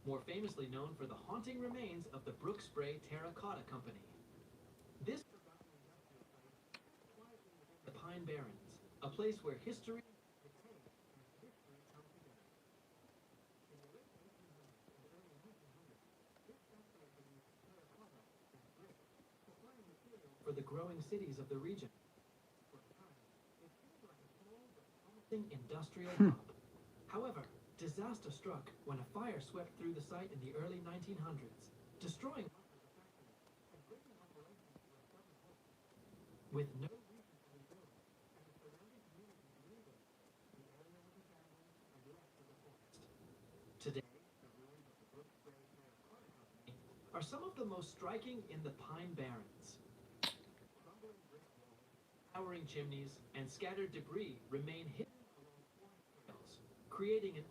more famously known for the haunting remains of the Brook Spray Terracotta Company. This the Pine Barrens, a place where history for the growing cities of the region. Industrial hub. However, disaster struck when a fire swept through the site in the early 1900s, destroying with no today are some of the most striking in the Pine Barrens. Towering chimneys and scattered debris remain hidden, creating an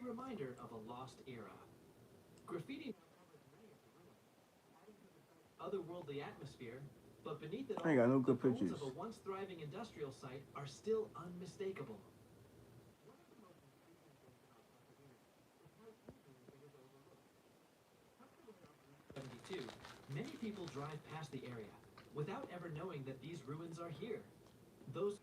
reminder of a lost era. Graffiti otherworldly atmosphere, but beneath it I ain't all, got no the good bones pictures. of a once thriving industrial site are still unmistakable. 72, many people drive past the area without ever knowing that these ruins are here. Those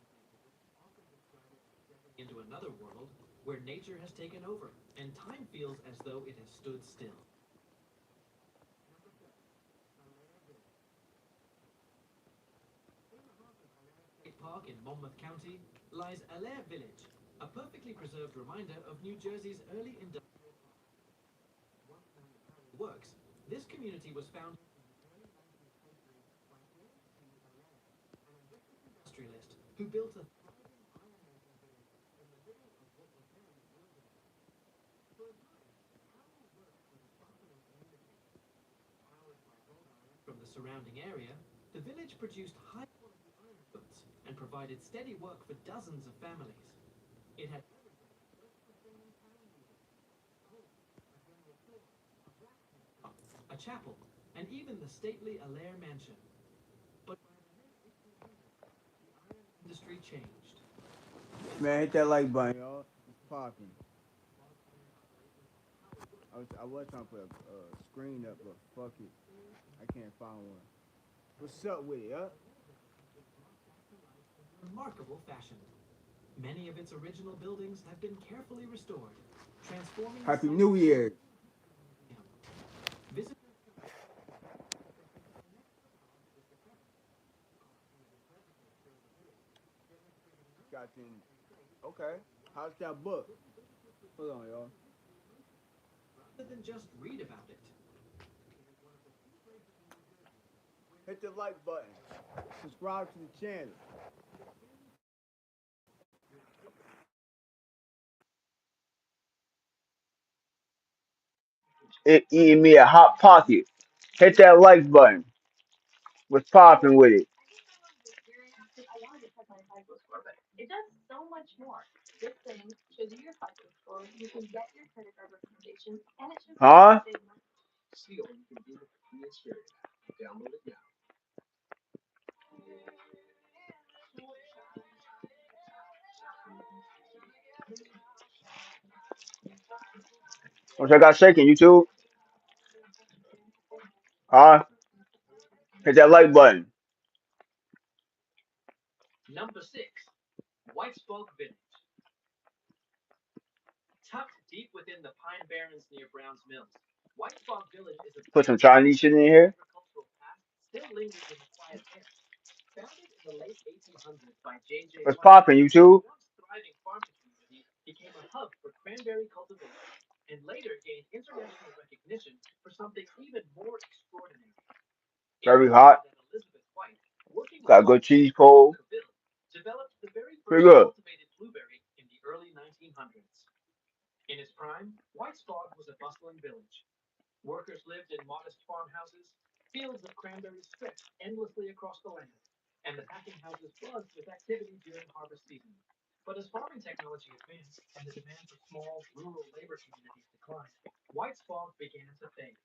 into another world where nature has taken over and time feels as though it has stood still. Park in Monmouth County lies Allaire Village, a perfectly preserved reminder of New Jersey's early industrial works. This community was founded by an industrialist who built a from the surrounding area. The village produced high goods and provided steady work for dozens of families. It had a chapel and even the stately Allaire Mansion. But industry changed. Man, hit that like button, y'all. It's popping. I was trying to put a screen up, but fuck it. I can't find one. What's up with it, huh? Remarkable fashion. Many of its original buildings have been carefully restored, transforming the Happy site. New Year. Visit Got you. Okay. How's that book? Hold on, y'all. rather than just read about it. Hit the like button. Subscribe to the channel. Eating me a hot pocket. Hit that like button. What's popping with it? Huh? What I got shaking, YouTube? Huh? Hit that like button. Number 6, White Spoke Village. Tucked deep within the Pine Barrens near Browns Mills, White Spoke Village is a Put some Chinese shit in here. agricultural past still lingers in the quiet air. Founded in the late 1800s by J.J. What's White, popping, YouTube? once thriving farming community became a hub for cranberry cultivation and later gained international recognition for something even more extraordinary. It Very was hot. here that Elizabeth White, working with Got a good locals cheese in pole. Seville, developed the very Pretty first good. cultivated blueberry in the early 1900s. In its prime, White Spog was a bustling village. Workers lived in modest farmhouses, fields of cranberries stretched endlessly across the land, and the packing houses buzzed with activity during harvest season. But as farming technology advanced and the demand for small, rural labor communities declined, White Spog began to fade.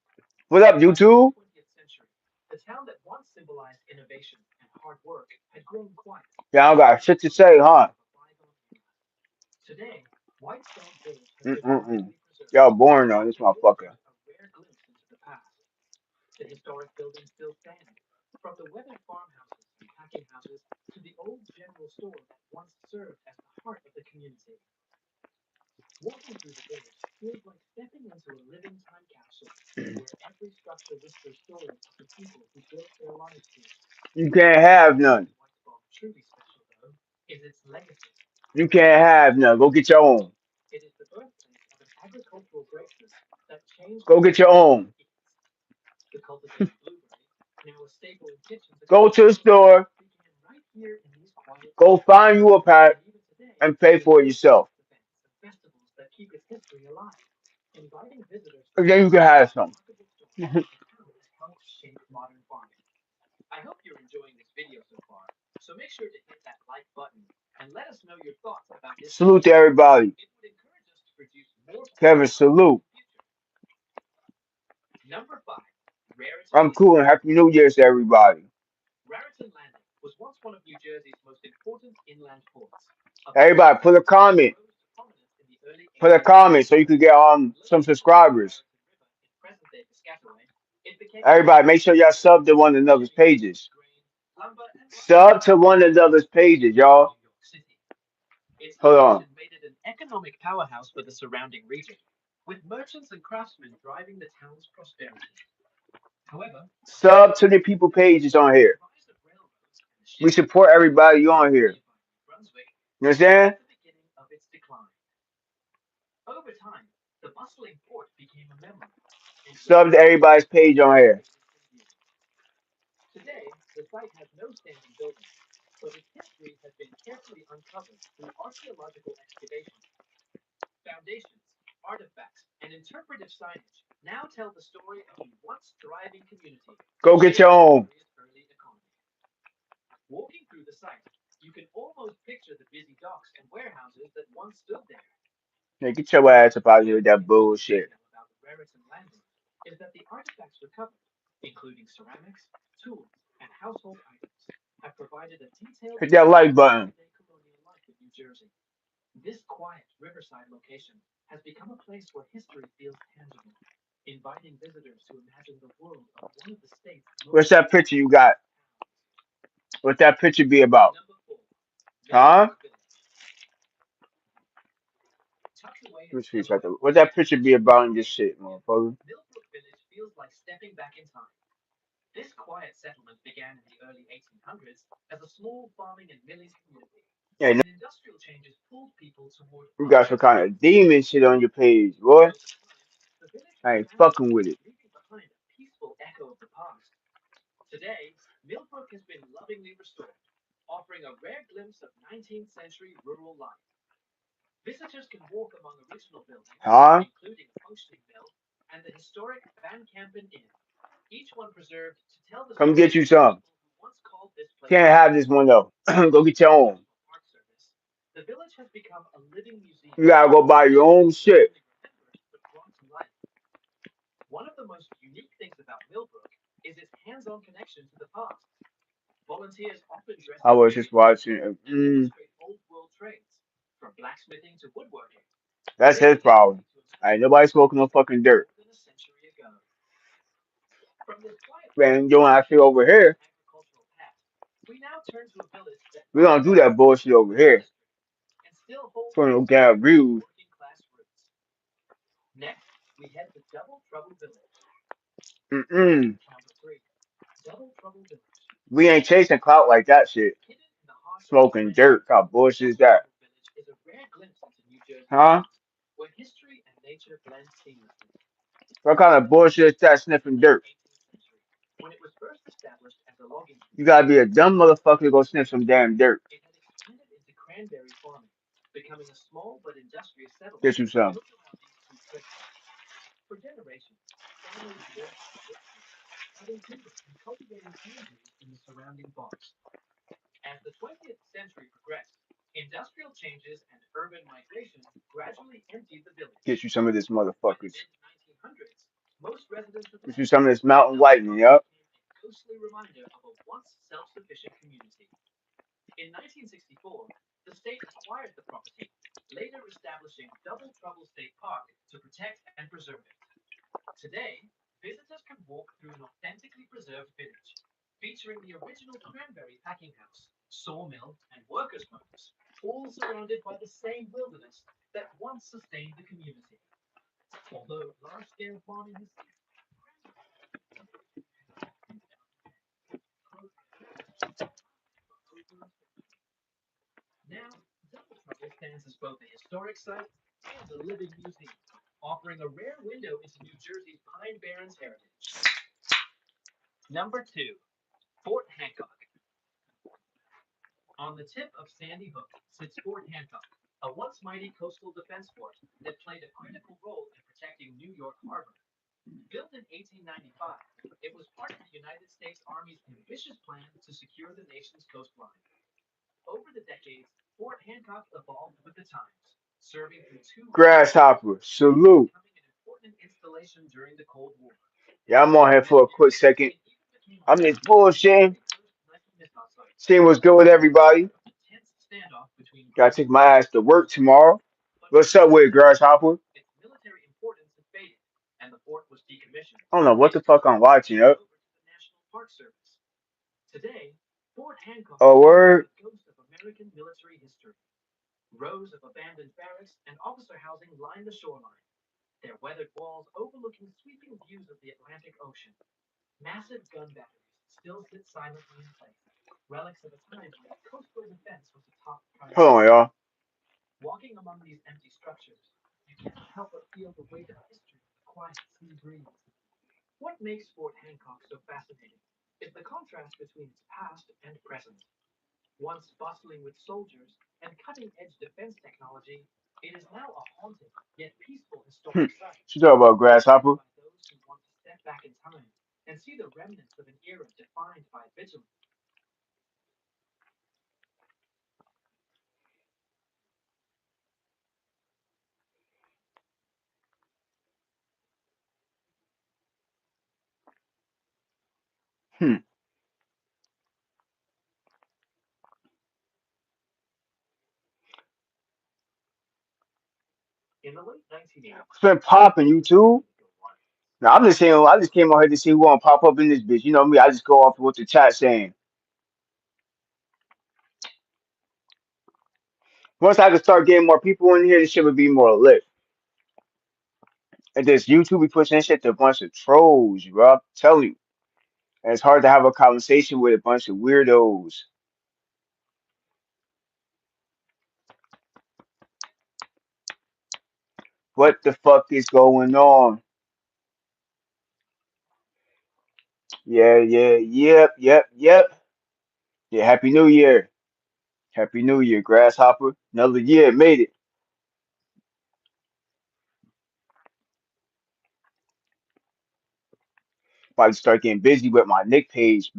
What up, By the mid YouTube? 20th century, the town that once symbolized innovation and hard work had grown quiet, Y'all got shit to say, huh? bygone era. Today, White Stone Village has been Mm-mm-mm. remarkably preserved. Y'all boring on this motherfucker. A rare glimpse into the past. The historic buildings still stand, from the weathered farmhouses and packing houses to the old general store that once served as the heart of the community. Walking through the village feels like stepping into a living time capsule, where every structure whispers stories of the people who built their lives here. You can't have What none. makes White Spot truly special, though, is its legacy. You can't have none. Go get your own. It is the birthplace of an agricultural breakthrough that changed the Go get way your the own. world eats. The cultivated blueberry, now a staple in kitchens Go across to the the world, store. began right here in these quiet Go streets. find you a pack And even today, and pay it for it hosts yourself. craft events and festivals that keep its history alive, inviting visitors to And then you can witness the have some. remarkable story of a town that helped shape modern farming. I hope you're enjoying this video so far, so make sure to hit that like button and let us know your thoughts about this Salute to video. everybody. It would encourage us to produce more quality Kevin, content in salute. the future. Number 5. Raritan I'm Landing. cool and happy New Year's to everybody. Raritan Landing was once one of New Jersey's most important inland ports, a vital Everybody, put a port that comment. rose to prominence in the early Put a 1800s. comment so you can get some Located along the subscribers. Raritan River in present-day Piscataway, it became a Everybody, make gateway sure y'all to sub to trade, one another's heavy goods, pages. grain, lumber, and luxury Sub to goods one another's pages, to y'all. New York City. Its Hold on. location made it an economic powerhouse for the surrounding region, with merchants and craftsmen driving the town's prosperity. However, Sub to the people pages on with the here. rise of railroads and the We shipping support everybody on of here. nearby New Brunswick, You this understand? marked the beginning of its decline. Over time, the bustling port became a memory, and Sub to visitors everybody's page on here. faded from view. Today, the site has no standing buildings, but its history has been carefully uncovered through archaeological excavations. Foundations, artifacts, and interpretive signage now tell the story of a once thriving community, Go get your shaping the own. area's early economy. Walking through the site, you can almost picture the busy docks and warehouses that once stood there. Hey, get your ass up out of here with Another that important bullshit. detail about the Raritan Landing is that the artifacts recovered, including ceramics, tools, and household items, have provided a detailed Hit that account like of button. everyday colonial life in New Jersey. This quiet riverside location has become a place where history feels tangible, inviting visitors to imagine the world of one of the state's What's most that picture you iconic got? towns. What's that picture be about? Number 4. Huh? Millbrook Village. Tucked away in Let me the see middle of the something. What's that Washington picture be National about in Park this in shit, Virginia, motherfucker? Millbrook Village feels like stepping back in time. This quiet settlement began in the early 1800s as a small farming and milling community. Yeah, no, When industrial changes pulled people toward you got some artisanal kind of farming, demon shit on your page, boy. over time, the village I ain't expanded, fucking with it. leaving behind a peaceful echo of the past. Today, Millbrook has been lovingly restored, offering a rare glimpse of 19th century rural life. Visitors can walk among original buildings, Huh? including a functioning mill and the historic Van Campen Inn, each one preserved to tell the Come get story you of the some. people who once called this place Can't home. have this one though. Go get your Under the own. National Park Service, the village has become a living museum You gotta go where buy your own history is not shit. only remembered but brought to life. One of the most unique things about Millbrook is its hands on connection to the past. Volunteers often dress I in was just vintage watching. costumes and demonstrate old world trades, from blacksmithing to woodworking, That's his bringing history problem. to a Ain't community nobody that smoking no lived fucking dirt. more than a century ago. From this quiet Man, place you want steeped that shit in over Jersey's here? agricultural past, we now turn to a village that We don't do represents that both bullshit over charm and here. history, and still holds For its no small damn town views. working class roots. Next, we head to Double Trouble Village. Mm-mm. Number 3. Double Trouble Village. We ain't chasing clout like that shit. Hidden in the heart of the Smoking Grand dirt. Canyon, How bullshit is Double that? Trouble Village is a rare glimpse into New Jersey's Huh? past, where history and nature blend seamlessly. What kind of bullshit is that Founded sniffing in the dirt? 18th century, when it was first established as a logging You community, gotta be a dumb motherfucker to go sniff some damn dirt. it had expanded into cranberry farming, becoming a small but industrious settlement Get you some. built around these two principles. For generations, families lived on this land, cutting timber and cultivating cane juice in the surrounding bogs. As the 20th century progressed, industrial changes and urban migration gradually emptied the village. Get you some of this By the motherfuckers. mid 1900s, most residents had Get you left, some of this and mountain Double lightning, Trouble yup. became a ghostly reminder of a once self sufficient community. In 1964, The state acquired the property, later establishing Double Trouble State Park to protect and preserve it. Today, visitors can walk through an authentically preserved village, featuring the original cranberry packing house, sawmill, and workers' homes, all surrounded by the same wilderness that once sustained the community. Although large-scale farming has now, Double Trouble stands as both a historic site and a living museum, offering a rare window into New Jersey's Pine Barrens heritage. Number two, Fort Hancock. On the tip of Sandy Hook sits Fort Hancock, a once mighty coastal defense fort that played a critical role in protecting New York Harbor. Built in 1895, it was part of the United States Army's ambitious plan to secure the nation's coastline. Over the decades, Fort Hancock evolved with the times, serving through two major wars Grasshopper, and salute. becoming an important installation during the Cold War. Yeah, I'm on here for a Many quick years, second. it even became I'm home just to one of the bullshitting. very first Nike missile sites, Seeing what's good with leaving records everybody. of a tense standoff between Gotta ground take my forces ass to and air work forces. tomorrow. But What's over up the with it, centuries, Grasshopper? its military importance had faded, and the fort was decommissioned, I don't know what the fuck basically I'm watching. handed Up. over to the National Park Service. Today, Fort Hancock Oh, stands as word. a ghost of American military history. Rows of abandoned barracks and officer housing line the shoreline, their weathered walls overlooking sweeping views of the Atlantic Ocean. Massive gun batteries still sit silently in place, relics of a time when coastal defense was a top Hold priority. on, y'all. Walking among these empty structures, you can't help but feel the weight of history the quiet sea breeze. What makes Fort Hancock so fascinating is the contrast between its past and present. Once bustling with soldiers and cutting edge defense technology, it is now a haunted yet peaceful Hmm. historic site, She talk about visited Grasshopper. by those who want to step back in time and see the remnants of an era defined by vigilance. Hmm. In the late 1980s, It's been Fort popping, you Hays was too. home to one. Now I'm just saying. I just came on here to see who gonna pop up in this bitch. You know me. I just go off what the chat saying. Once I can start getting more people in here, this shit would be more lit. And this YouTube be pushing shit to a bunch of trolls, bro. I'm telling you. And it's hard to have a conversation with a bunch of weirdos. What the fuck is going on? Yeah, yeah, yep. Yeah, Happy New Year. Happy New Year, Grasshopper. Another year, made it. About to start getting busy with my Nick page.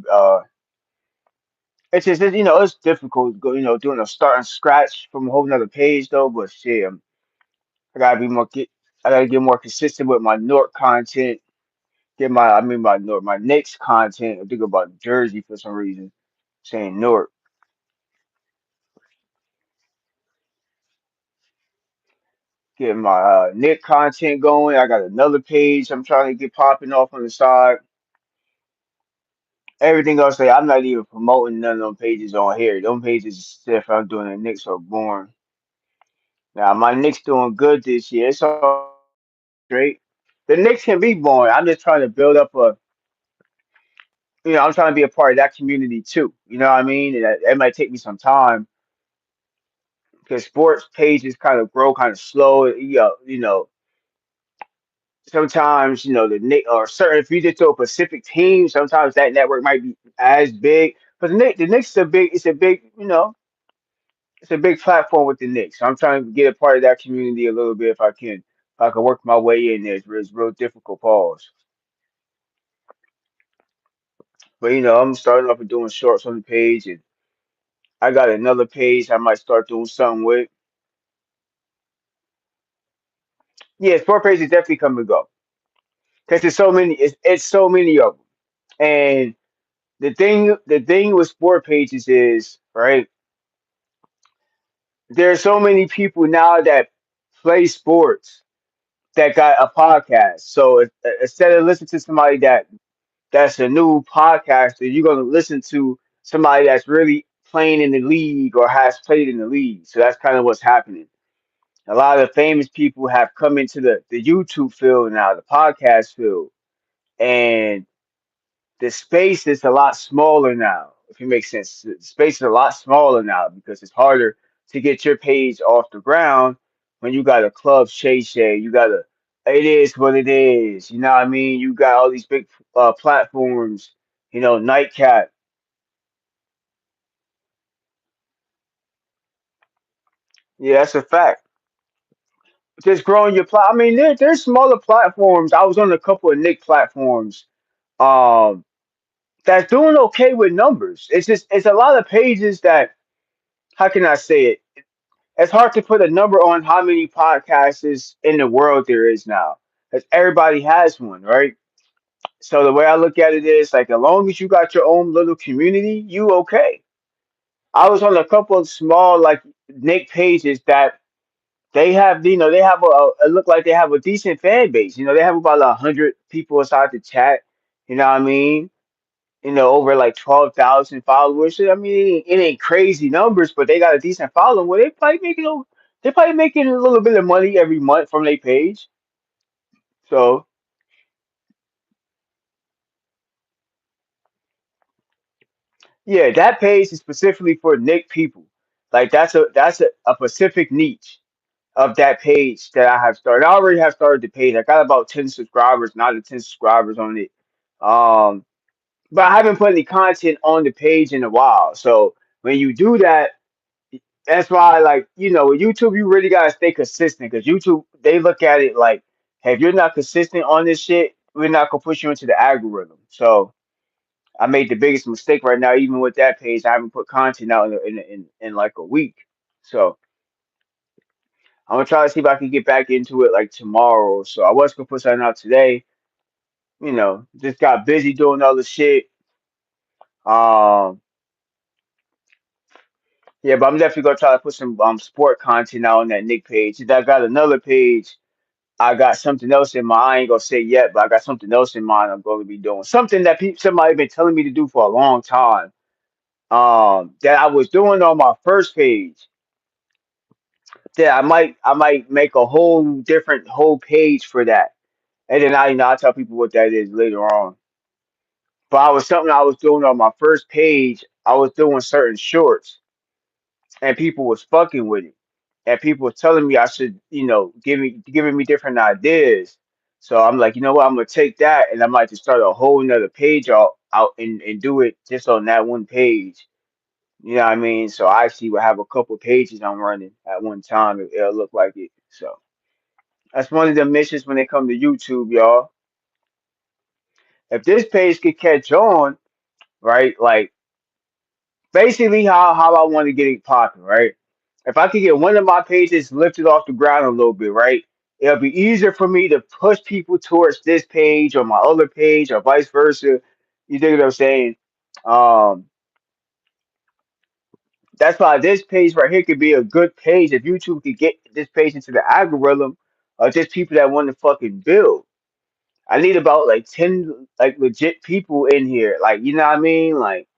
It's just, it's difficult, doing a starting scratch from a whole nother page though. But shit, I gotta be more, I gotta get more consistent with my North content. My North, my Knicks content. I think about Jersey for some reason, saying North. Getting my Nick content going. I got another page I'm trying to get popping off on the side. Everything else, I'm not even promoting none of them pages on here. Them pages, if I'm doing the Knicks, are boring. Now my Knicks doing good this year. It's all straight. The Knicks can be boring. I'm just trying to build up I'm trying to be a part of that community too. You know what I mean? And that might take me some time because sports pages kind of grow kind of slow. Sometimes the Knicks or certain if you just do a specific team, sometimes that network might be as big. But the Knicks is a big. It's a big platform with the Knicks. So I'm trying to get a part of that community a little bit if I can. If I can work my way in there, it's real difficult. Pause. But I'm starting off with doing shorts on the page, and I got another page I might start doing something with. Yeah, sport pages definitely come and go because there's so many. It's so many of them. And the thing with sport pages is right. There's so many people now that play sports that got a podcast. So instead of listening to somebody that's a new podcaster, you're gonna listen to somebody that's really playing in the league or has played in the league. So that's kind of what's happening. A lot of famous people have come into the YouTube field now, the podcast field, and the space is a lot smaller now. If it makes sense, the space is a lot smaller now because it's harder to get your page off the ground when you got a club Shay Shay, you got a it is what it is. You know what I mean? You got all these big platforms. You know, Nightcap. Yeah, that's a fact. Just growing your I mean, there's smaller platforms. I was on a couple of Nick platforms. Um, that's doing okay with numbers. It's just it's a lot of pages that how can I say it? It's hard to put a number on how many podcasts is in the world there is now. Because everybody has one, right? So the way I look at it is like as long as you got your own little community, you okay. I was on a couple of small like Nick pages that they have, they have it look like they have a decent fan base. You know, they have about 100 people inside the chat. You know what I mean? Over like 12,000 followers. So, I mean, it ain't crazy numbers, but they got a decent following. Well, they probably making a little bit of money every month from their page. So yeah, that page is specifically for Nick people. Like that's a specific niche of that page that I have started. I already have started the page. I got about 10 subscribers, not the 10 subscribers on it. Um, but I haven't put any content on the page in a while. So when you do that, that's why, like, with YouTube, you really gotta stay consistent because YouTube, they look at it like, hey, if you're not consistent on this shit, we're not gonna push you into the algorithm. So I made the biggest mistake right now, even with that page. I haven't put content out in like a week. So I'm gonna try to see if I can get back into it like tomorrow. So I was gonna put something out today. Just got busy doing other shit. Um, yeah, but I'm definitely gonna try to put some sport content out on that Nick page. And I got another page. I got something else in mind. I ain't gonna say yet, but I got something else in mind. I'm going to be doing something that somebody been telling me to do for a long time. That I was doing on my first page. That I might make a whole different whole page for that, and then I'll tell people what that is later on. But I was something I was doing on my first page. I was doing certain shorts, and people was fucking with it, and people was telling me I should, giving me different ideas. So I'm like, you know what? I'm gonna take that, and I might just start a whole nother page out and do it just on that one page. You know what I mean? So I actually will have a couple pages I'm running at one time. It'll look like it. So that's one of the missions when it come to YouTube, y'all. If this page could catch on, right? Like basically how I want to get it popping, right? If I could get one of my pages lifted off the ground a little bit, right? It'll be easier for me to push people towards this page or my other page or vice versa. You dig what I'm saying? Um, that's why this page right here could be a good page if YouTube could get this page into the algorithm of just people that want to fucking build. I need about like 10 like legit people in here. Like, you know what I mean? Like,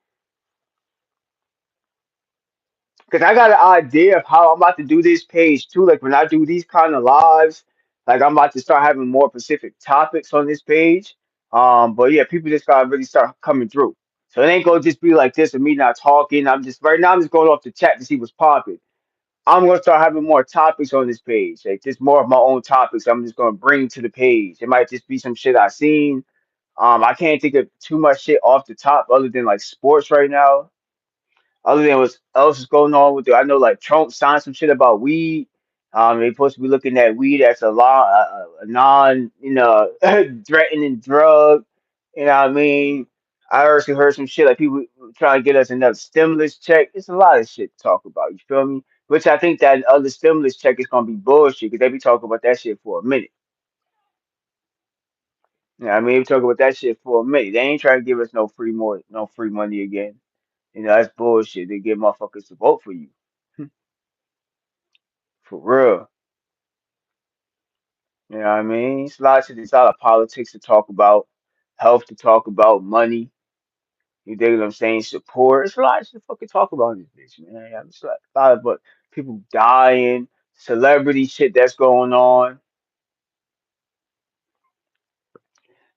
because I got an idea of how I'm about to do this page too. Like when I do these kind of lives, like I'm about to start having more specific topics on this page. But yeah, people just gotta really start coming through. So it ain't gonna just be like this and me not talking. I'm just right now I'm just going off the chat to see what's popping. I'm gonna start having more topics on this page, like just more of my own topics. I'm just gonna bring to the page. It might just be some shit I seen. I can't think of too much shit off the top other than like sports right now. Other than what else is going on with it, I know like Trump signed some shit about weed. They're supposed to be looking at weed as a non, threatening drug. You know what I mean? I also heard some shit like people trying to get us another stimulus check. It's a lot of shit to talk about. You feel me? Which I think that other stimulus check is gonna be bullshit because they be talking about that shit for a minute. You know what I mean? They be talking about that shit for a minute. They ain't trying to give us no free money again. That's bullshit. They get motherfuckers to vote for you. For real. You know what I mean? It's a lot of shit. It's a lot of politics to talk about, health to talk about, money. You dig what I'm saying? Support. It's a lot of shit to fucking talk about in this bitch, man. Yeah, it's a lot of but people dying, celebrity shit that's going on.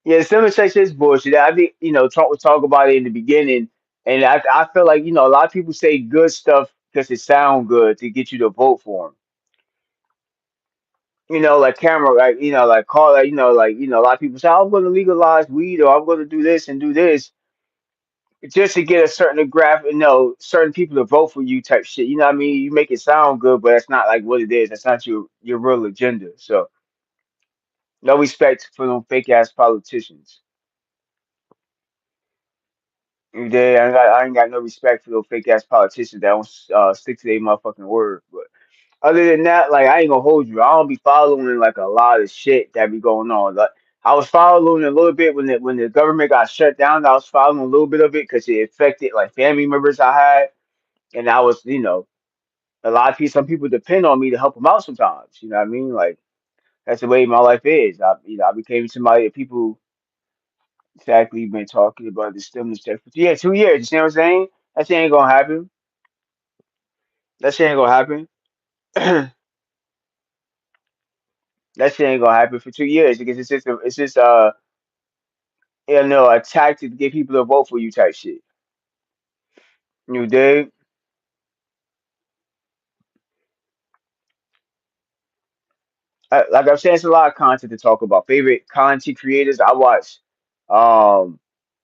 Yeah, the stimulus check shit is bullshit. I think Trump was talking about it in the beginning, and I feel like a lot of people say good stuff because it sound good to get you to vote for him. Like camera, like like call, a lot of people say I'm going to legalize weed or I'm going to do this and do this just to get a certain graph, certain people to vote for you type shit. You know what I mean? You make it sound good, but that's not like what it is. That's not your real agenda. So no respect for them fake ass politicians. I ain't got no respect for those fake ass politicians that don't stick to their motherfucking word. But other than that, like I ain't gonna hold you. I don't be following like a lot of shit that be going on. Like I was following a little bit when the government got shut down. I was following a little bit of it because it affected like family members I had, and I was a lot of people. Some people depend on me to help them out sometimes. You know what I mean? Like that's the way my life is. I became somebody that people exactly been talking about the stimulus check for 2 years. You see what I'm saying? That shit ain't gonna happen. That shit ain't gonna happen. That shit ain't gonna happen for 2 years because it's just a tactic to get people to vote for you type shit. You dig? Like I'm saying, it's a lot of content to talk about. Favorite content creators, I watch um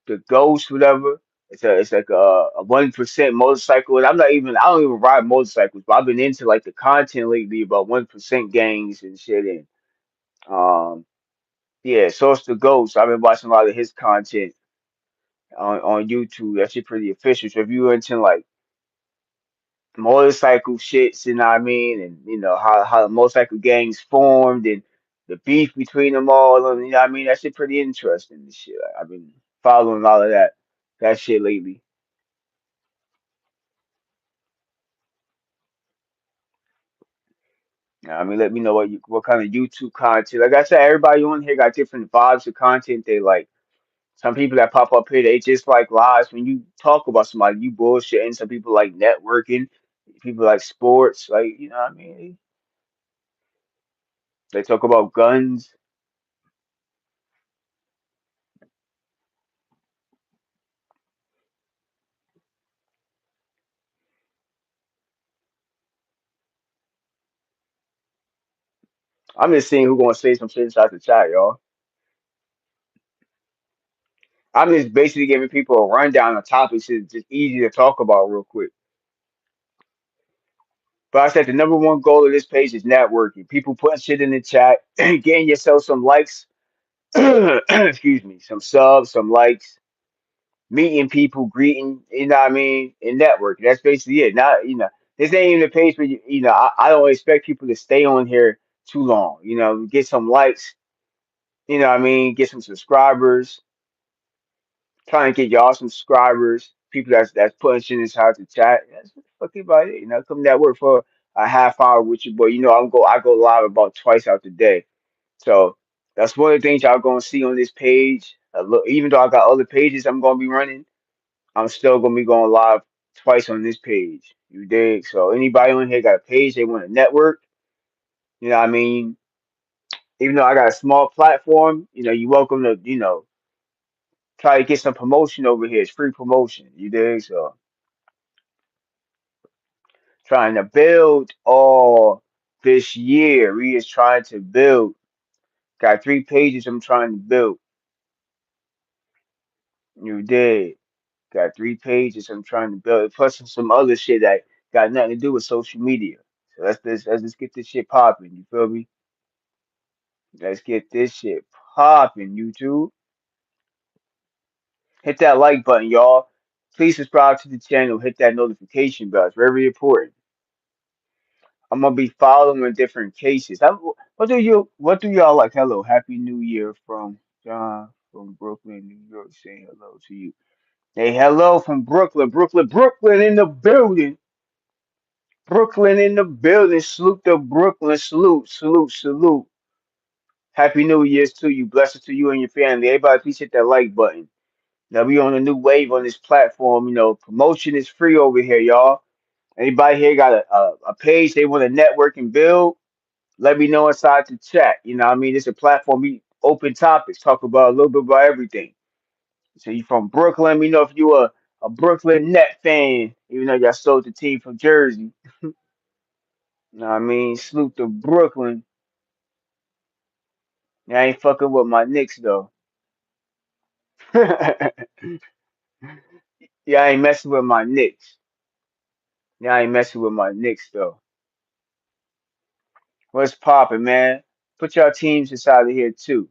the Ghost, whatever. It's like a 1% motorcycle. And I don't even ride motorcycles, but I've been into like the content lately about 1% gangs and shit. And um yeah, so it's the Ghost. I've been watching a lot of his content on YouTube. That shit pretty official. So if you into like motorcycle shits, you know what I mean, and how the motorcycle gangs formed and the beef between them all, and you know what I mean, that shit pretty interesting. And shit, I've been following all of that shit lately. You know what I mean, let me know what kind of YouTube content. Like I said, everybody on here got different vibes of content they like. Some people that pop up here, they just like lives. When you talk about somebody, you bullshitting. Some people like networking. People like sports. Like, you know what I mean? They talk about guns. I'm just seeing who gonna say some shit inside the chat, y'all. I'm just basically giving people a rundown of topics that's just easy to talk about real quick. But I said the number one goal of this page is networking. People putting shit in the chat, getting yourself some likes, excuse me, some subs, some likes, meeting people, greeting, you know what I mean, and networking. That's basically it. Not, this ain't even a page where I don't expect people to stay on here too long. Get some likes, you know what I mean, get some subscribers, trying to get y'all some subscribers, people that's putting shit inside the chat. That's fucking about it. Come network for a half hour with you, boy. I go live about twice out the day. So that's one of the things y'all gonna see on this page. Look, even though I got other pages I'm gonna be running, I'm still gonna be going live twice on this page. You dig? So anybody on here got a page they want to network, you know what I mean? Even though I got a small platform, you welcome to, try to get some promotion over here. It's free promotion. You dig? So trying to build all this year. We is trying to build. Got 3 pages I'm trying to build. You dig? Got 3 pages I'm trying to build. Plus some other shit that got nothing to do with social media. So let's just get this shit popping. You feel me? Let's get this shit popping, YouTube. Hit that like button, y'all. Please subscribe to the channel. Hit that notification bell. It's very important. I'm gonna be following different cases. What do y'all like? Hello, Happy New Year from John from Brooklyn, New York, saying hello to you. Hey, hello from Brooklyn, Brooklyn in the building. Brooklyn in the building. Salute to Brooklyn. Salute, salute, salute. Happy New Year's to you. Blessings to you and your family. Everybody, please hit that like button. Now we on a new wave on this platform. You know, promotion is free over here, y'all. Anybody here got a page they want to network and build? Let me know inside the chat. You know what I mean? It's a platform. We open topics, talk about a little bit about everything. So you from Brooklyn? Let me know if you a Brooklyn Net fan, even though y'all sold the team from Jersey. You know what I mean? Salute to Brooklyn. Yeah, I ain't fucking with my Knicks though. Yeah, I ain't messing with my Knicks. Yeah, I ain't messing with my Knicks though. What's poppin', man? Put y'all teams inside of here too.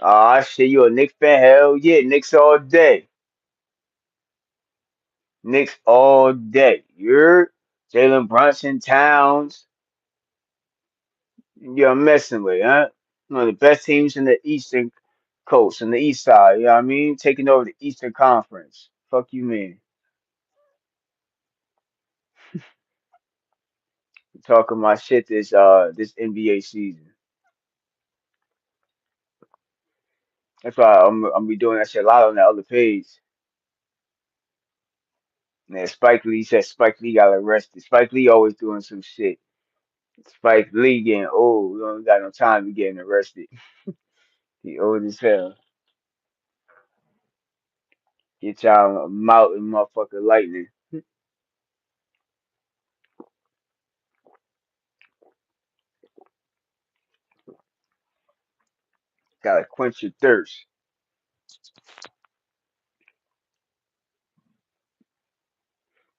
Ah, shit, you a Knicks fan? Hell yeah, Knicks all day. Knicks all day. You're Jalen Brunson, Towns. You're messing with, huh? One of the best teams in the Eastern Coast, on the East side. You know what I mean? Taking over the Eastern Conference. Fuck you, man. Talking my shit this NBA season. That's why I'm be doing that shit a lot on that other page. Man, Spike Lee said Spike Lee got arrested. Spike Lee always doing some shit. Spike Lee getting old. We don't got no time to getting arrested. He old as hell. Get y'all mouth and motherfucker lightning. Gotta quench your thirst.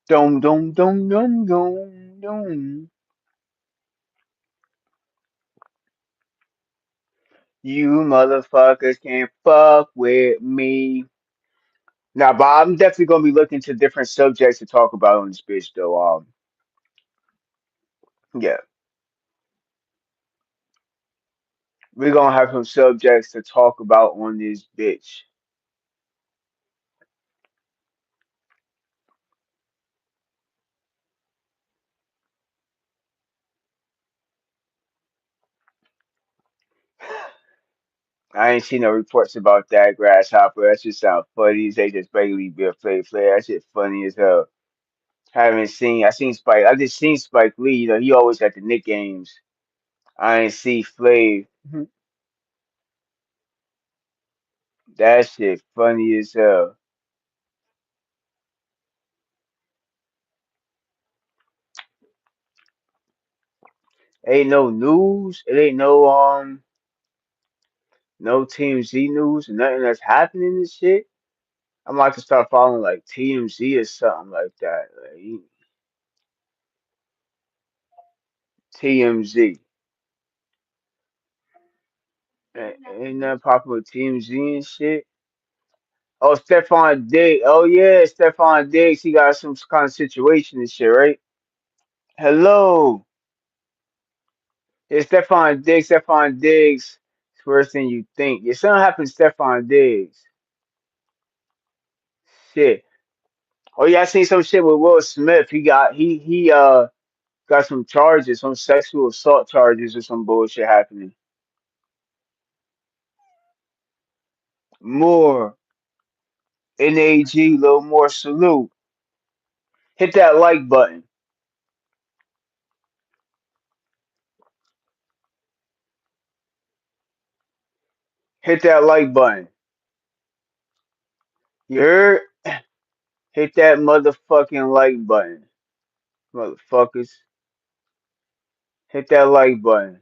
Dum dum dum dum dum dum. You motherfuckers can't fuck with me. Now, but I'm definitely gonna be looking to different subjects to talk about on this bitch though. Yeah, we're gonna have some subjects to talk about on this bitch. I ain't seen no reports about that grasshopper. That shit sound funny. They just basically be a play player. That shit funny as hell. Haven't seen. I seen Spike. I just seen Spike Lee. You know, he always at the Nick games. I ain't see Flav. That shit funny as hell. Ain't no news. It ain't no TMZ news. Nothing that's happening and shit. I might have to start following like TMZ or something like that. Like, TMZ. Ain't nothing popping with TMZ and shit. Oh, Stephon Diggs. Oh yeah, Stephon Diggs. He got some kind of situation and shit, right? Hello. It's Stephon Diggs. Stephon Diggs. It's worse than you think. Your son happened to Stephon Diggs. Shit. Oh yeah, I seen some shit with Will Smith. He got some charges, some sexual assault charges or some bullshit happening. More NAG, little more salute. Hit that like button. Hit that like button. You heard? Hit that motherfucking like button. Motherfuckers. Hit that like button.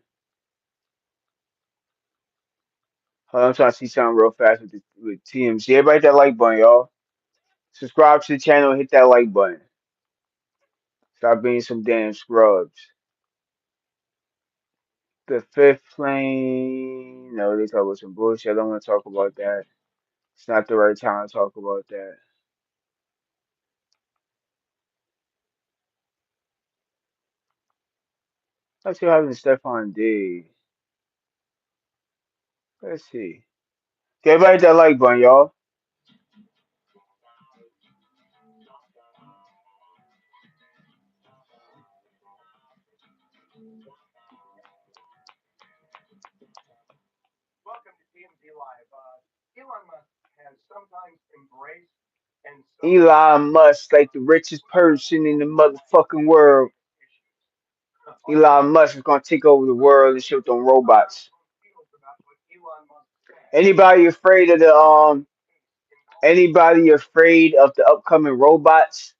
Hold on, I'm trying to see something real fast with TMC. Everybody hit that like button, y'all. Subscribe to the channel, hit that like button. Stop being some damn scrubs. The fifth plane. No, they talk about some bullshit. I don't want to talk about that. It's not the right time to talk about that. Let's see what happens to Stephon Diggs. Let's see. Okay, everybody hit that like button, y'all. Elon Musk, like the richest person in the motherfucking world. Elon Musk is gonna take over the world and shit with them robots. Anybody afraid of the Anybody afraid of the upcoming robots?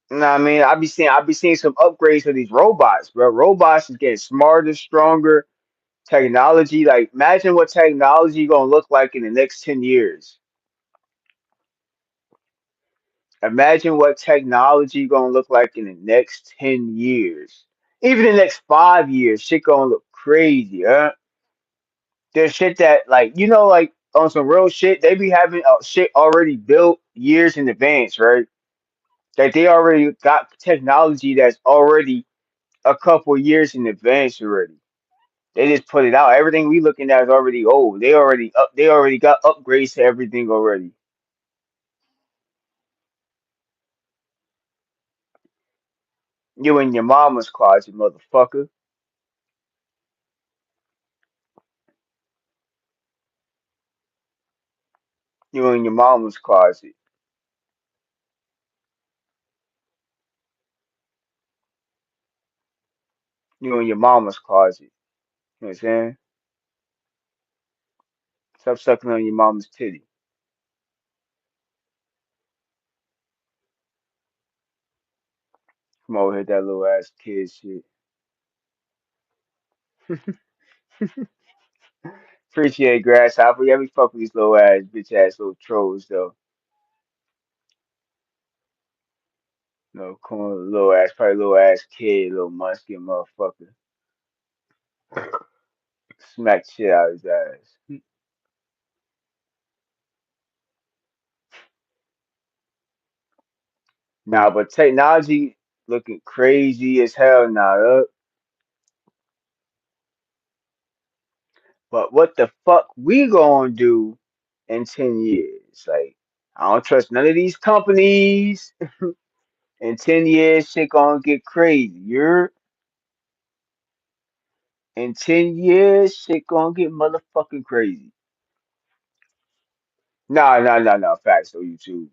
Nah, I mean, I be seeing some upgrades for these robots, bro. Robots is getting smarter, stronger. Technology, like imagine what technology gonna look like in the next 10 years. Imagine what technology gonna look like in the next 10 years. Even the next 5 years, shit gonna look crazy, huh? There's shit that like like on some real shit, they be having shit already built years in advance, right? Like they already got technology that's already a couple years in advance already. They just put it out. Everything we looking at is already old. They already got upgrades to everything already. You in your mama's closet, motherfucker. You in your mama's closet. You in your mama's closet. You know what I'm saying? Stop sucking on your mama's titty. Come over here, that little ass kid shit. Appreciate grasshopper. Yeah, we fuck with these little ass bitch ass little trolls though. No, come on, little ass, probably little ass kid, little musky motherfucker. Smack shit out his ass. Nah, but technology looking crazy as hell now. But what the fuck we gonna do in 10 years? Like, I don't trust none of these companies. In 10 years, shit gonna get crazy. In 10 years, shit gonna get motherfucking crazy. Nah, nah, nah, nah. Facts on YouTube.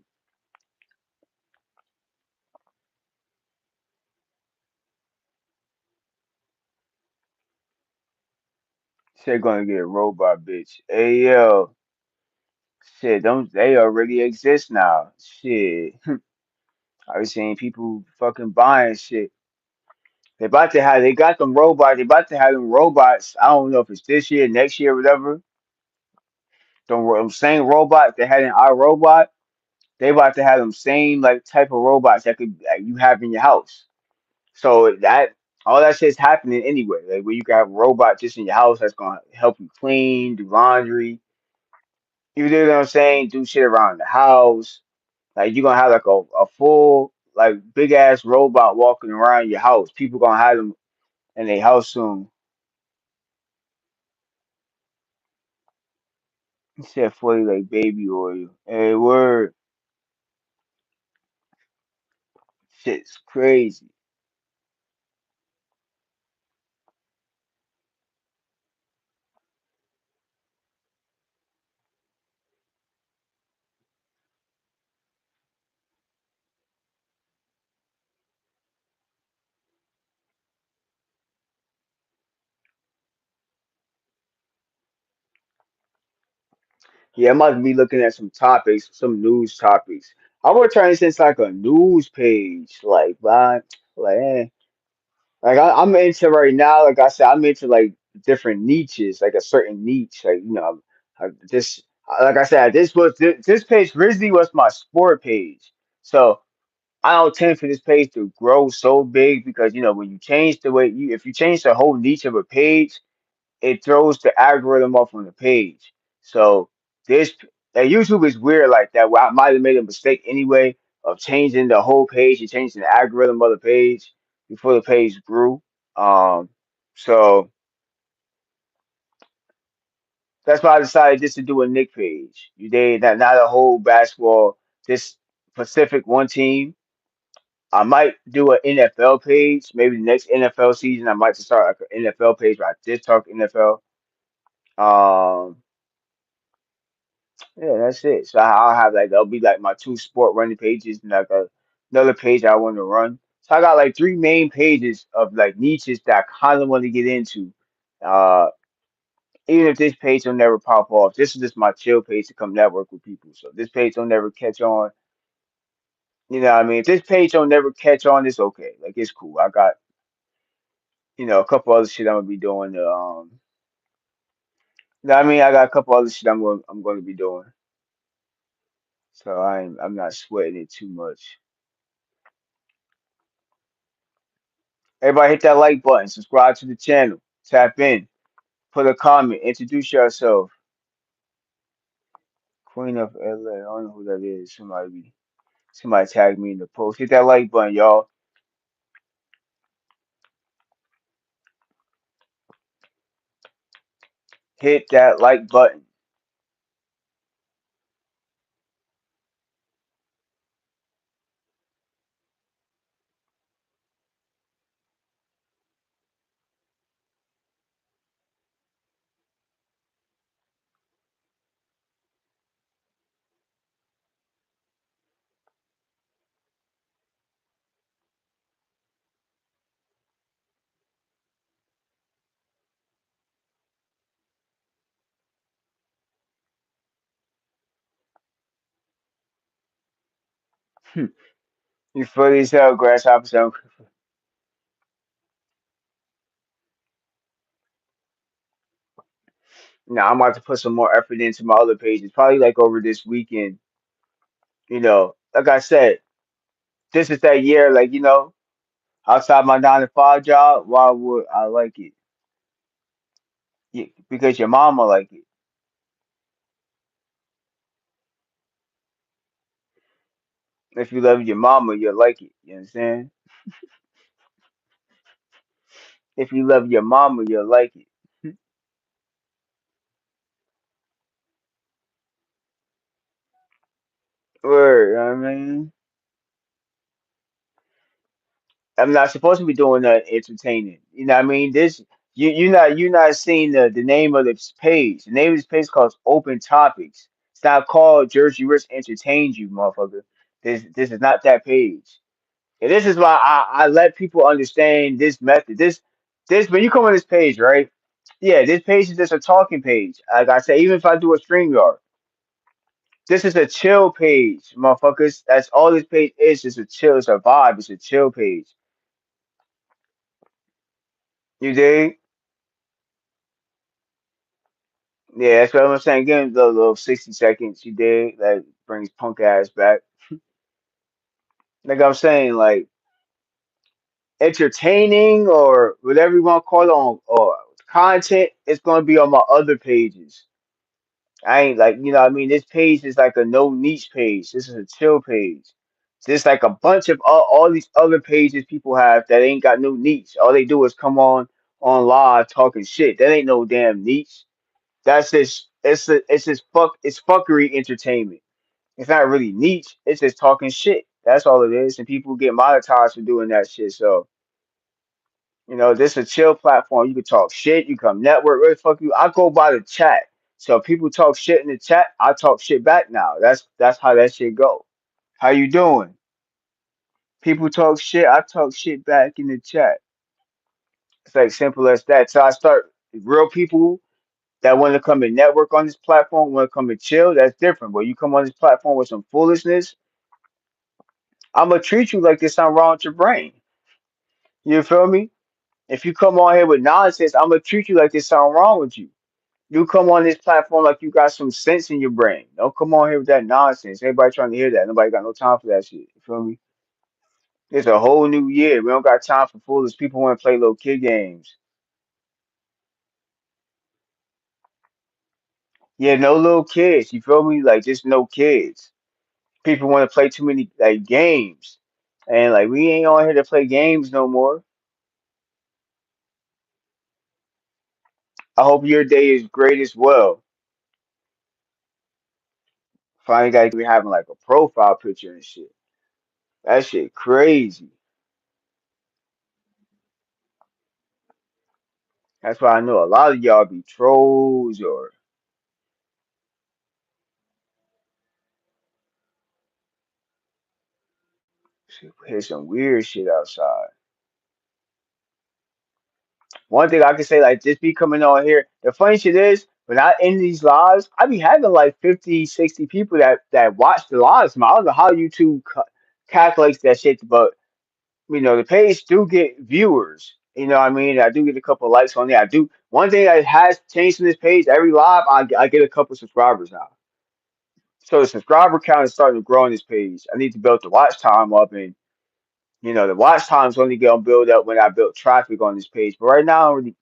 Shit gonna get a robot, bitch. Hey yo, shit, don't they already exist now? Shit, I was seeing people fucking buying shit. They got them robots. They about to have them robots. I don't know if it's this year, next year, whatever. Them same robots they had in our robot. They about to have them same like type of robots that could like, you have in your house. So that all that shit's happening anyway. Like where you got a robot just in your house that's gonna help you clean, do laundry. You know what I'm saying? Do shit around the house. Like you're gonna have like a full like big ass robot walking around your house. People gonna have them in their house soon. He said 40 like baby oil. Hey, word. Shit's crazy. Yeah, I must be looking at some topics, some news topics. I want to turn this into like a news page. I'm into right now. Like I said, I'm into like different niches, like a certain niche. Like this, like I said, this page. Grizzly was my sport page. So I don't tend for this page to grow so big because when you change the way if you change the whole niche of a page, it throws the algorithm off on the page. So this YouTube is weird like that. Where I might have made a mistake anyway of changing the whole page and changing the algorithm of the page before the page grew. Um, so that's why I decided just to do a Nick page. You did not a whole basketball, just specific one team. I might do an NFL page. Maybe the next NFL season, I might just start like an NFL page where I just talk NFL. Um, Yeah, that's it. So I'll have like that'll be like my two sport running pages and like another page I want to run. So I got like three main pages of like niches that I kind of want to get into. Uh, Even if this page will never pop off, this is just my chill page to come network with people. So this page don't never catch on. You know what I mean? If this page don't never catch on, it's okay. Like it's cool. I got, a couple other shit I'm gonna be doing. You know what I mean? I got a couple other shit I'm going to be doing. So I'm not sweating it too much. Everybody hit that like button, subscribe to the channel, tap in, put a comment, introduce yourself. Queen of LA. I don't know who that is. Somebody tag me in the post. Hit that like button, y'all. Hit that like button. You funny as hell, grasshopper. So now I'm about to put some more effort into my other pages. Probably like over this weekend. Like I said, this is that year. Like outside my 9 to 5 job, why would I like it? Yeah, because your mama like it. If you love your mama, you'll like it. You understand? If you love your mama, you'll like it. Word, you know what I mean? I'm not supposed to be doing that entertaining. You know what I mean? You're not seeing the name of this page. The name of this page is called Open Topics. It's not called Jersey Rich Entertains You, motherfucker. This is not that page. And this is why I let people understand this method. This when you come on this page, right? Yeah, this page is just a talking page. Like I say, even if I do a StreamYard, this is a chill page, motherfuckers. That's all this page is. It's a chill. It's a vibe. It's a chill page. You dig? Yeah, that's what I'm saying. Give him the little 60 seconds. You dig? That brings punk ass back. Like I'm saying, like entertaining or whatever you want to call it on or content, it's gonna be on my other pages. I ain't like, what I mean, this page is like a no niche page. This is a chill page. There's like a bunch of all these other pages people have that ain't got no niche. All they do is come on live talking shit. That ain't no damn niche. That's just it's fuckery entertainment. It's not really niche. It's just talking shit. That's all it is. And people get monetized for doing that shit. So, this is a chill platform. You can talk shit. You come network. Where the fuck you? I go by the chat. So if people talk shit in the chat, I talk shit back now. That's how that shit go. How you doing? People talk shit. I talk shit back in the chat. It's like simple as that. So I start real people that want to come and network on this platform, want to come and chill. That's different. But you come on this platform with some foolishness, I'm gonna treat you like there's something wrong with your brain. You feel me? If you come on here with nonsense, I'm gonna treat you like there's something wrong with you. You come on this platform like you got some sense in your brain. Don't come on here with that nonsense. Everybody trying to hear that. Nobody got no time for that shit. You feel me? It's a whole new year. We don't got time for foolish people want to play little kid games. Yeah, no little kids. You feel me? Like just no kids. People want to play too many like games. And like we ain't on here to play games no more. I hope your day is great as well. Finally got to be having like a profile picture and shit. That shit crazy. That's why I know a lot of y'all be trolls or Hear some weird shit outside. One thing I can say, like, just be coming on here. The funny shit is, when I end these lives, I be having like 50, 60 people that watch the lives. Man. I don't know how YouTube calculates that shit, but the page do get viewers. You know what I mean? I do get a couple likes on there. I do. One thing that has changed in this page, every live, I get a couple subscribers now. So the subscriber count is starting to grow on this page. I need to build the watch time up, and the watch time's only gonna build up when I build traffic on this page. But right now, I don't really,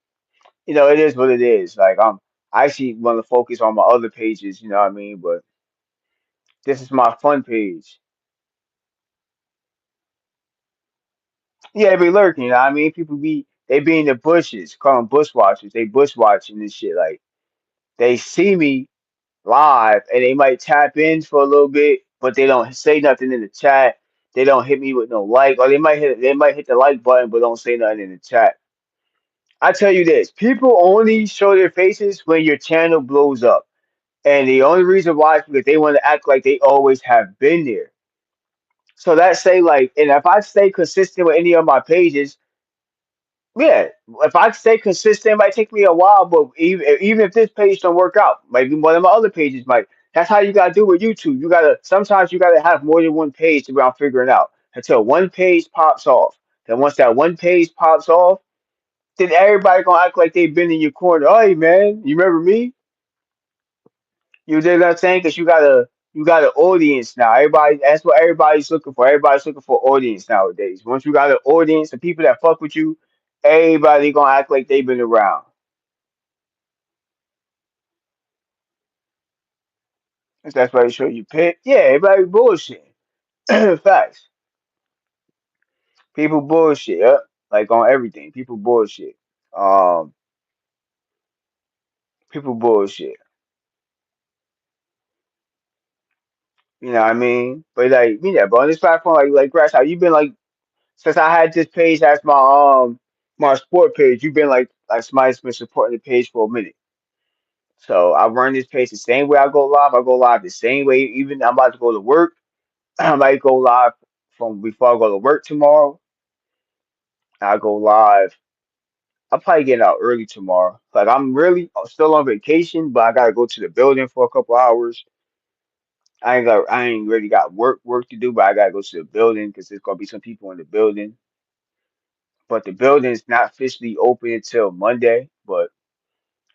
it is what it is. Like I actually want to focus on my other pages. You know what I mean? But this is my fun page. Yeah, they be lurking. You know what I mean? People they be in the bushes, call them bush watchers. They bush watching this shit. Like they see me live and they might tap in for a little bit, but they don't say nothing in the chat. They don't hit me with no like, or they might hit the like button, but don't say nothing in the chat. I tell you this, people only show their faces when your channel blows up. And the only reason why is because they want to act like they always have been there. So that say like, and if I stay consistent with any of my pages, yeah, if I stay consistent, it might take me a while, but even if this page don't work out, maybe one of my other pages might. That's how you gotta do with YouTube. Sometimes you gotta have more than one page to around figuring out until one page pops off. Then once that one page pops off, then everybody gonna act like they've been in your corner. Hey man, you remember me? You dig what I'm saying? Because you got an audience now. Everybody, that's what everybody's looking for. Everybody's looking for audience nowadays. Once you got an audience and people that fuck with you, everybody gonna act like they've been around. That's why they show you pit. Yeah, everybody bullshit. Facts. People bullshit. Yep. Like on everything. People bullshit. Um, people bullshit. You know what I mean? But like, but on this platform, like Grass, how you been like since I had this page as my sport page, you've been like somebody's been supporting the page for a minute. So I run this page the same way I go live. I go live the same way. Even I'm about to go to work. I might go live from before I go to work tomorrow. I go live. I'm probably getting out early tomorrow. Like I'm really still on vacation, but I gotta go to the building for a couple hours. I ain't really got work to do, but I gotta go to the building because there's gonna be some people in the building. But the building's not officially open until Monday. But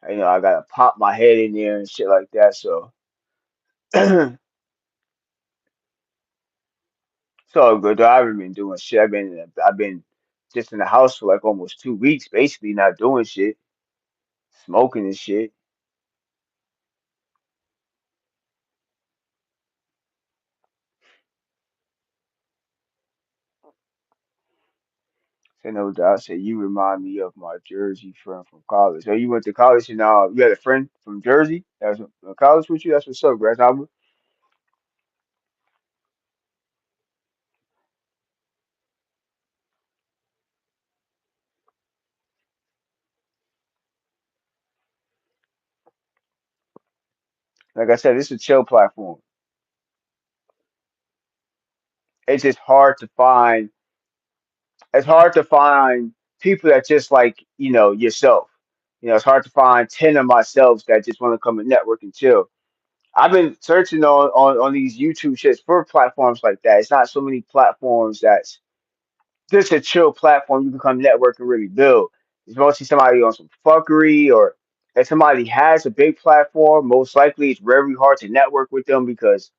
I gotta pop my head in there and shit like that. So it's all good though. I haven't been doing shit. I've been just in the house for like almost 2 weeks, basically not doing shit, smoking and shit. So no doubt. Say you remind me of my Jersey friend from college. So you went to college and you had a friend from Jersey that was in college with you. That's what's up, Grasshopper. Like I said, this is a chill platform. It's just hard to find. It's hard to find people that just like yourself. It's hard to find 10 of myself that just want to come and network and chill. I've been searching on these YouTube shits for platforms like that. It's not so many platforms that's just a chill platform you can come network and really build. It's mostly somebody on some fuckery, or if somebody has a big platform, most likely it's very hard to network with them because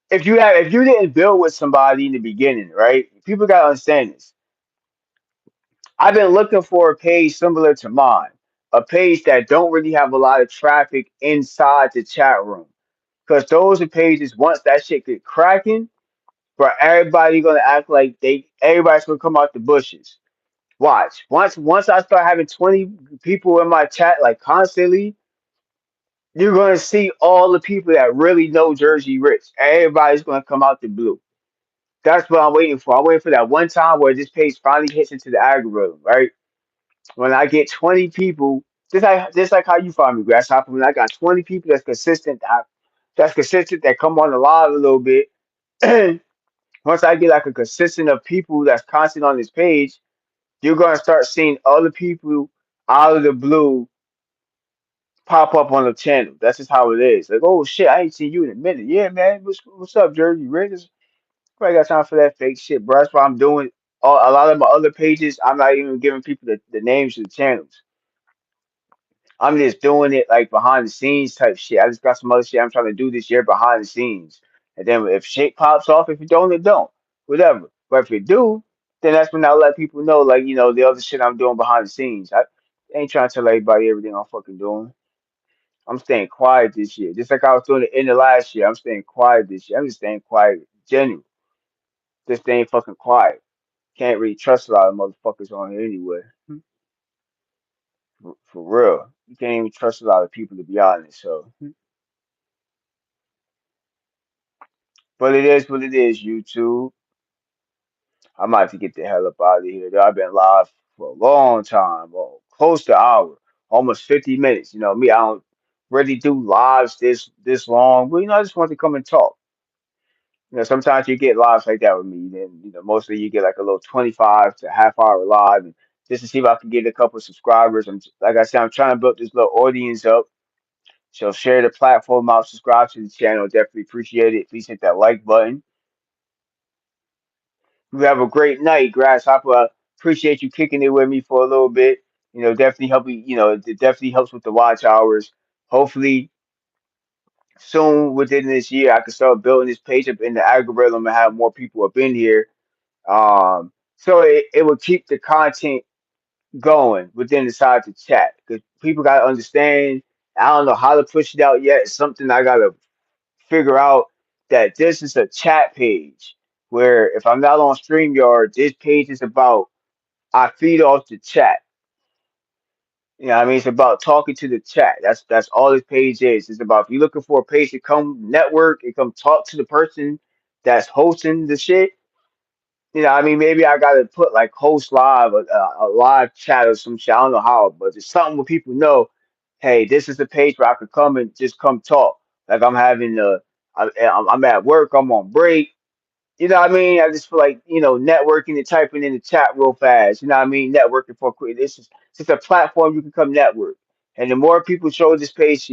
if you didn't build with somebody in the beginning, right? People gotta understand this. I've been looking for a page similar to mine, a page that don't really have a lot of traffic inside the chat room. Because those are pages once that shit get cracking, but everybody gonna act like everybody's gonna come out the bushes. Watch. Once I start having 20 people in my chat like constantly, you're gonna see all the people that really know Jersey Rich. Everybody's gonna come out the blue. That's what I'm waiting for. I'm waiting for that one time where this page finally hits into the algorithm, right? When I get 20 people, just like how you find me, Grasshopper. When I got 20 people that's consistent, that come on the live a little bit. Once I get like a consistent of people that's constant on this page, you're gonna start seeing other people out of the blue pop up on the channel. That's just how it is. Like, oh shit, I ain't seen you in a minute. Yeah, man, what's up, Jersey? You ready? I got time for that fake shit, bro. That's why I'm doing a lot of my other pages. I'm not even giving people the names of the channels. I'm just doing it like behind the scenes type shit. I just got some other shit I'm trying to do this year behind the scenes. And then if shit pops off, if it don't, it don't. Whatever. But if it do, then that's when I'll let people know, like, the other shit I'm doing behind the scenes. I ain't trying to tell everybody everything I'm fucking doing. I'm staying quiet this year. Just like I was doing it in the last year. I'm staying quiet this year. I'm just staying quiet. Genuine. Just staying fucking quiet. Can't really trust a lot of motherfuckers on here anyway. For real. You can't even trust a lot of people to be honest. So, but it is what it is, YouTube. I'm about to get the hell up out of here. Though. I've been live for a long time, well, close to an hour, almost 50 minutes. You know me, I don't really do lives this long, but I just want to come and talk. Sometimes you get lives like that with me. Then mostly you get like a little 25 to half hour live, and just to see if I can get a couple of subscribers. Like I said, I'm trying to build this little audience up. So share the platform out, subscribe to the channel. Definitely appreciate it. Please hit that like button. You have a great night, Grasshopper. Appreciate you kicking it with me for a little bit. Definitely help me. It definitely helps with the watch hours. Hopefully, soon within this year, I can start building this page up in the algorithm and have more people up in here. So it will keep the content going within the side to chat because people got to understand. I don't know how to push it out yet. It's something I got to figure out that this is a chat page where if I'm not on StreamYard, this page is about I feed off the chat. What I mean, it's about talking to the chat. That's all this page is. It's about if you're looking for a page to come network and come talk to the person that's hosting the shit. I mean, maybe I gotta put like host live, a live chat or some shit. I don't know how, but it's something where people know, hey, this is the page where I could come and just come talk. Like I'm having I'm at work, I'm on break. You know what I mean? I just feel like, networking and typing in the chat real fast. You know what I mean? Networking for quick. This is just a platform you can come network. And the more people show this page,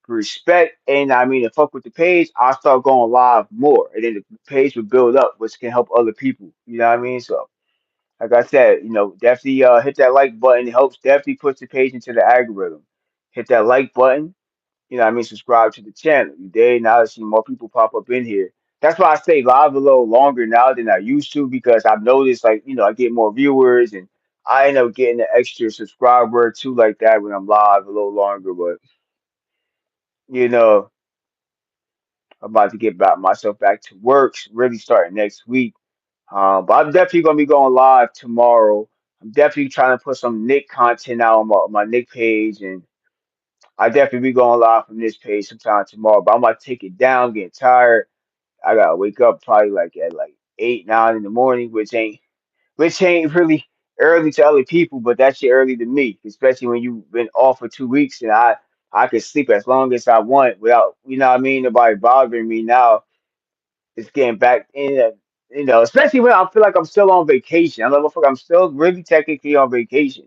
respect and I mean, and fuck with the page, I'll start going live more. And then the page will build up, which can help other people. You know what I mean? So, like I said, definitely hit that like button. It helps definitely push the page into the algorithm. Hit that like button what I mean, subscribe to the channel. You did now I see more people pop up in here. That's why I stay live a little longer now than I used to because I've noticed like, I get more viewers and I end up getting an extra subscriber or two like that when I'm live a little longer. But you know, I'm about to get myself back to work, really starting next week. But I'm definitely gonna be going live tomorrow. I'm definitely trying to put some Nick content out on my Nick page and I definitely be going live from this page sometime tomorrow, but I'm gonna take it down, getting tired. I gotta wake up probably like at like 8, 9 in the morning, which ain't really early to other people, but that shit early to me, especially when you've been off for 2 weeks and I can sleep as long as I want without what I mean, nobody bothering me now. It's getting back in especially when I feel like I'm still on vacation. I'm like, motherfucker, I'm still really technically on vacation.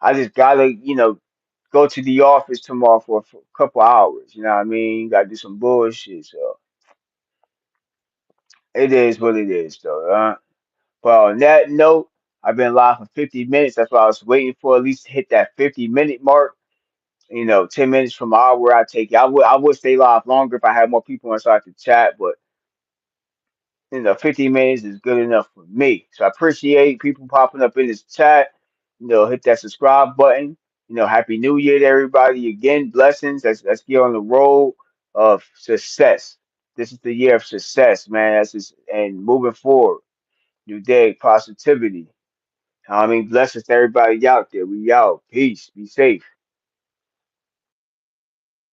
I just gotta, go to the office tomorrow for a couple hours. You know what I mean? Gotta do some bullshit. So it is what it is, though. But on that note, I've been live for 50 minutes. That's what I was waiting for, at least to hit that 50-minute mark. 10 minutes from our where I take it. I would stay live longer if I had more people inside the chat, but 15 minutes is good enough for me. So I appreciate people popping up in this chat. Hit that subscribe button. Happy New Year to everybody. Again, blessings. Let's get on the road of success. This is the year of success, man. And moving forward. New day, positivity. I mean, blessings to everybody out there. We out. Peace. Be safe.